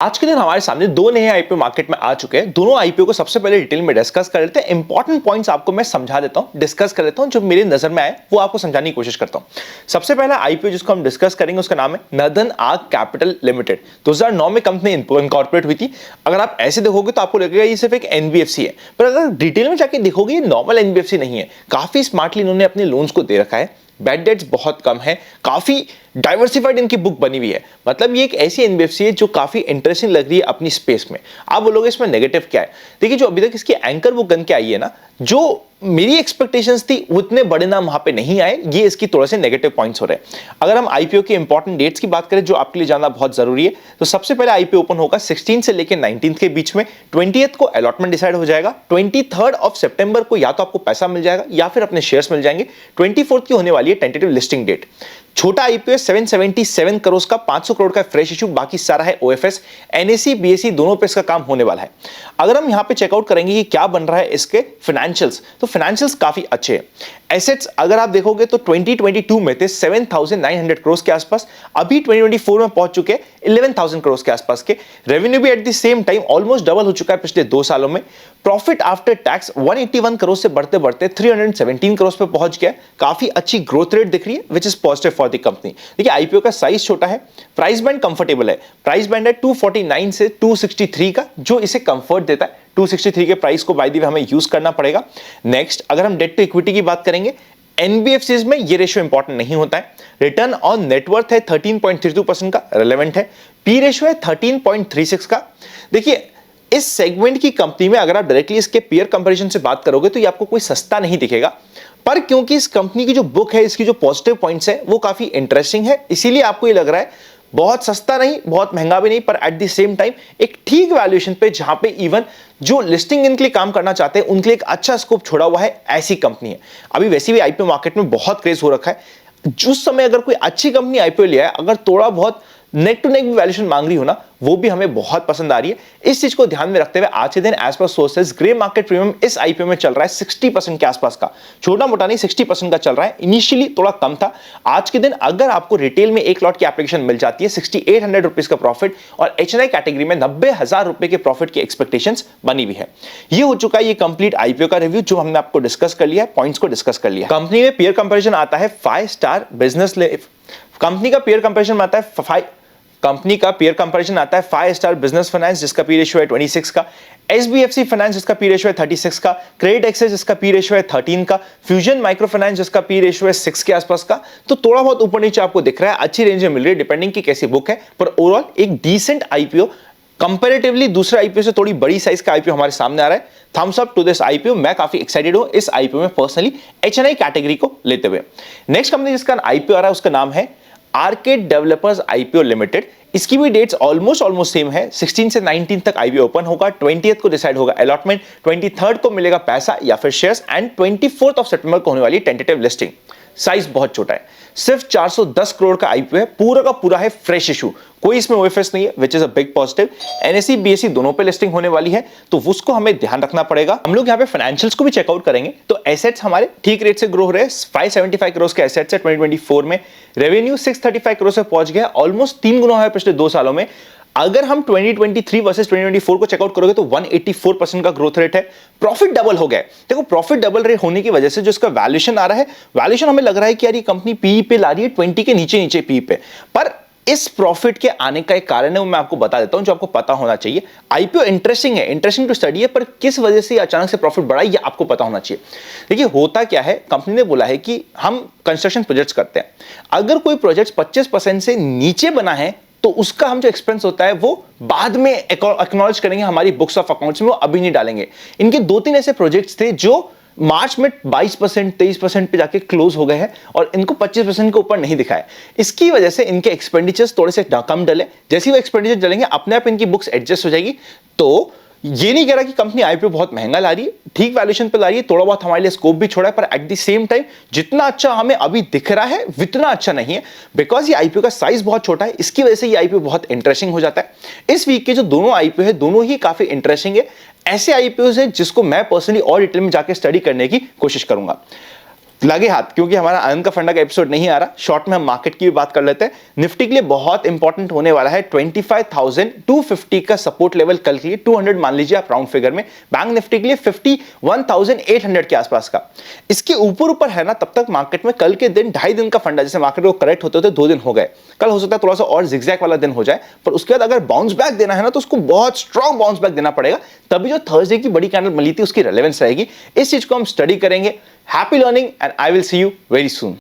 आज के दिन हमारे सामने दो नए आईपीओ मार्केट में आ चुके हैं। दोनों आईपीओ को सबसे पहले डिटेल में डिस्कस कर लेते हैं। इंपॉर्टेंट पॉइंट्स आपको मैं समझा देता हूं, डिस्कस कर लेता हूं, जो मेरी नजर में आए वो आपको समझाने की कोशिश करता हूं। सबसे पहला आईपीओ जिसको हम डिस्कस करेंगे उसका नाम है नॉर्दर्न आर्क कैपिटल लिमिटेड। 2009 में कंपनी इनकॉर्पोरेट हुई थी। अगर आप ऐसे देखोगे तो आपको लगेगा ये सिर्फ एक एनबीएफसी है, पर अगर डिटेल में जाके देखोगे ये नॉर्मल एनबीएफसी नहीं है। काफी स्मार्टली इन्होंने अपने लोन्स को दे रखा है, बैड डेट्स बहुत कम है, काफी डाइवर्सिफाइड इनकी बुक बनी हुई है। मतलब ये एक ऐसी एनबीएफसी है जो काफी इंटरेस्टिंग लग रही है अपनी स्पेस में। आप बोलोगे इसमें नेगेटिव क्या है? देखिए, जो अभी तक इसकी एंकर बुक बन के आई है ना, जो मेरी एक्सपेक्टेशंस थी उतने बड़े नाम वहां पे नहीं आए, ये इसकी थोड़े से नेगेटिव पॉइंट्स हो रहे हैं। अगर हम आईपीओ की इंपॉर्टेंट डेट्स की बात करें जो आपके लिए जानना बहुत जरूरी है, तो सबसे पहले आईपीओ ओपन होगा 16 से लेकर 19 के बीच में। 20th को अलॉटमेंट डिसाइड हो जाएगा। 23rd ऑफ सितंबर को या तो आपको पैसा मिल जाएगा या फिर अपने शेयर्स मिल जाएंगे। 24th की होने वाली है टेंटेटिव लिस्टिंग डेट। छोटा आईपीओ 777 करोड़ का, 500 करोड़ का फ्रेश इशू, बाकी सारा है ओएफएस, एनएसई बीएसई दोनों पे इसका काम होने वाला है। अगर हम यहां पे चेकआउट करेंगे कि क्या बन रहा है इसके फाइनेंशियल्स, तो फाइनेंशियल्स काफी अच्छे हैं। एसेट्स अगर आप देखोगे तो 2022 में थे 7,900 करोड़ के आसपास, अभी 2024 में पहुंच चुके हैं 11,000 करोड़ के आसपास के। रेवेन्यू भी at the same time almost double हो चुका है पिछले 2 सालों में। प्रॉफिट आफ्टर टैक्स 181 करोड़ से बढ़ते बढ़ते 317 करोड़ पे पहुंच गया। काफी अच्छी ग्रोथ रेट दिख रही है, which is positive for the company. देखिए, आईपीओ का साइज छोटा है, प्राइस बैंड कंफर्टेबल है। प्राइस बैंड है 249 से 263 का, जो इसे कंफर्ट देता है। 263 के प्राइस को बाय द वे हमें यूज करना पड़ेगा। नेक्स्ट, अगर हम डेट टू इक्विटी की बात करेंगे, एनबीएफसीज में ये रेशियो इंपॉर्टेंट नहीं होता है। रिटर्न ऑन नेटवर्थ है 13.32% का, रेलेवेंट है। पी रेशियो है 13.36 का। देखिए, इस सेगमेंट की कंपनी में अगर आप डायरेक्टली इसके पीयर कंपैरिजन से बात करोगे तो ये आपको कोई सस्ता नहीं दिखेगा, पर क्योंकि इस कंपनी की जो बुक है, इसकी जो पॉजिटिव पॉइंट्स है वो काफी इंटरेस्टिंग है, इसीलिए आपको ये लग रहा है बहुत सस्ता नहीं, बहुत महंगा भी नहीं, पर एट द सेम टाइम एक ठीक वैल्यूएशन पे, जहां पे इवन जो लिस्टिंग इनके लिए काम करना चाहते हैं उनके लिए एक अच्छा स्कोप छोड़ा हुआ है, ऐसी कंपनी है। अभी वैसे भी आईपीओ मार्केट में बहुत क्रेज हो रखा है। जिस समय अगर कोई अच्छी कंपनी आईपीओ लिया है, अगर थोड़ा बहुत नेक टू नेक भी वैल्यूएशन मांग रही हो ना, वो भी हमें बहुत पसंद आ रही है। इस चीज को ध्यान में रखते हुए आज के दिन as per sources grey market premium इस आईपीओ में चल रहा है 60% के आसपास का। छोटा मोटा नहीं, 60% का चल रहा है। इनिशियली थोड़ा कम था। आज के दिन अगर आपको रिटेल में एक लॉट की एप्लीकेशन मिल जाती है, 6800 रुपीज का प्रॉफिट, और एचएनआई कैटेगरी में 90,000 रुपए के प्रॉफिट की एक्सपेक्टेशंस बनी हुई है। ये हो चुका है ये कंप्लीट आईपीओ का रिव्यू, जो हमने आपको डिस्कस कर लिया है, पॉइंट्स को डिस्कस कर लिया। कंपनी में पीयर कंपैरिजन आता है 5 स्टार बिजनेस। कंपनी का पीयर कंपैरिजन आता है कंपनी का पीयर कंपैरिजन आता है 5 स्टार बिजनेस फाइनेंस, जिसका पी रेशियो है 26 का, एसबीएफसी फाइनेंस जिसका पी रेशियो है 36 का, क्रेडिट एक्सेस जिसका पी रेशियो है 13 का, फ्यूजन माइक्रो फाइनेंस जिसका पी रेशियो है 6 के आसपास का। तो थोड़ा बहुत ऊपर नीचे आपको दिख रहा है, अच्छी रेंज में मिल रही है, डिपेंडिंग की कैसी बुक है, पर ओवरऑल एक डिसेंट आईपीओ। कंपैरेटिवली दूसरे आईपीओ से थोड़ी बड़ी साइज का आईपीओ हमारे सामने आ रहा है। Thumbs up to this IPO. मैं काफी एक्साइटेड हूं इस आईपीओ में पर्सनली एचएनआई कैटेगरी को लेते हुए। नेक्स्ट कंपनी जिसका आईपीओ आ रहा है उसका नाम है आर्केड डेवलपर्स आईपीओ लिमिटेड। इसकी भी डेट्स ऑलमोस्ट सेम है। 16 से 19 तक आईपीओ ओपन होगा। 20th को डिसाइड होगा अलॉटमेंट, 23rd को मिलेगा पैसा या फिर शेयर्स, एंड 24th ऑफ सितंबर को होने वाली टेंटेटिव लिस्टिंग। साइज बहुत छोटा है, सिर्फ 410 करोड़ का आईपीओ है, पूरा का पूरा है फ्रेश इशू, कोई इसमें ओएफएस नहीं है, which is a big positive. NSE BSE दोनों पे लिस्टिंग होने वाली है, तो उसको हमें ध्यान रखना पड़ेगा। हम लोग यहाँ पे फाइनेंशियल्स को भी चेकआउट करेंगे, तो एसेट्स हमारे ठीक रेट से ग्रो हो रहे हैं। 575 करोड़ के एसेट्स है 2024 में। रेवेन्यू 635 करोड़ से पहुंच गया, ऑलमोस्ट 3 गुना है पिछले 2 सालों में। अगर हम 2023 वर्सेस 2024 को चेकआउट करोगे तो 184% का ग्रोथ रेट है। प्रॉफिट डबल हो गया। देखो, प्रॉफिट डबल रेट होने की वजह से जो इसका वैल्यूएशन आ रहा है, वैल्यूएशन हमें लग रहा है कि यार ये कंपनी पीई पे ला रही है 20 के नीचे नीचे पीई पे, पर इस प्रॉफिट के आने का एक कारण है, वो मैं आपको बता देता हूं, जो आपको पता होना चाहिए। आईपीओ इंटरेस्टिंग है, इंटरेस्टिंग टू स्टडी है, पर किस वजह से अचानक से प्रॉफिट बढ़ा ये आपको पता होना चाहिए। देखिए, होता क्या है, कंपनी ने बोला है कि हम कंस्ट्रक्शन प्रोजेक्ट्स करते हैं। अगर कोई प्रोजेक्ट 25% से नीचे बना है तो उसका हम जो एक्सपेंस होता है वो बाद में एक्नॉलेज करेंगे हमारी बुक्स ऑफ अकाउंट्स में, वो अभी नहीं डालेंगे। इनके 2-3 ऐसे प्रोजेक्ट्स थे जो मार्च में 22% 23% पे जाके क्लोज हो गए हैं, और इनको 25% के ऊपर नहीं दिखाया। इसकी वजह से इनके एक्सपेंडिचर्स थोड़े से कम डले। जैसे ही वो एक्सपेंडिचर डलेंगे, अपने आप इनकी बुक्स एडजस्ट हो जाएगी। तो ये नहीं कह रहा कि कंपनी आईपीओ बहुत महंगा ला रही है, ठीक वैल्यूएशन पे ला रही है, थोड़ा बहुत हमारे लिए स्कोप भी छोड़ा है, पर एट द सेम टाइम जितना अच्छा हमें अभी दिख रहा है उतना अच्छा नहीं है, बिकॉज ये आईपीओ का साइज बहुत छोटा है। इसकी वजह से ये आईपीओ बहुत इंटरेस्टिंग हो जाता है। इस वीक के जो दोनों आईपीओ है, दोनों ही काफी इंटरेस्टिंग है। ऐसे आईपीओ है जिसको मैं पर्सनली और डिटेल में जाकर स्टडी करने की कोशिश करूंगा। लगे हाथ, क्योंकि हमारा आनंद का फंडा का एपिसोड नहीं आ रहा, शॉर्ट में हम मार्केट की भी बात कर लेते हैं। निफ्टी के लिए बहुत इंपॉर्टेंट होने वाला है 25,250 का सपोर्ट लेवल कल के लिए, 200 मान लीजिए आप राउंड फिगर में। बैंक निफ्टी के लिए 51,800 के आसपास का। इसके ऊपर ऊपर है ना, तब तक मार्केट में कल के दिन 2.5 दिन का फंडा, जैसे मार्केट को करेक्ट होते होते 2 दिन हो गए, कल हो सकता है थोड़ा सा और जिगजैग वाला दिन हो जाए, पर उसके बाद अगर बाउंस बैक देना है ना तो उसको बहुत स्ट्रॉन्ग बाउंस बैक देना पड़ेगा, तभी जो थर्सडे की बड़ी कैंडल मिली थी उसकी रेलेवेंस रहेगी। इस चीज को हम स्टडी करेंगे। Happy learning and I will see you very soon.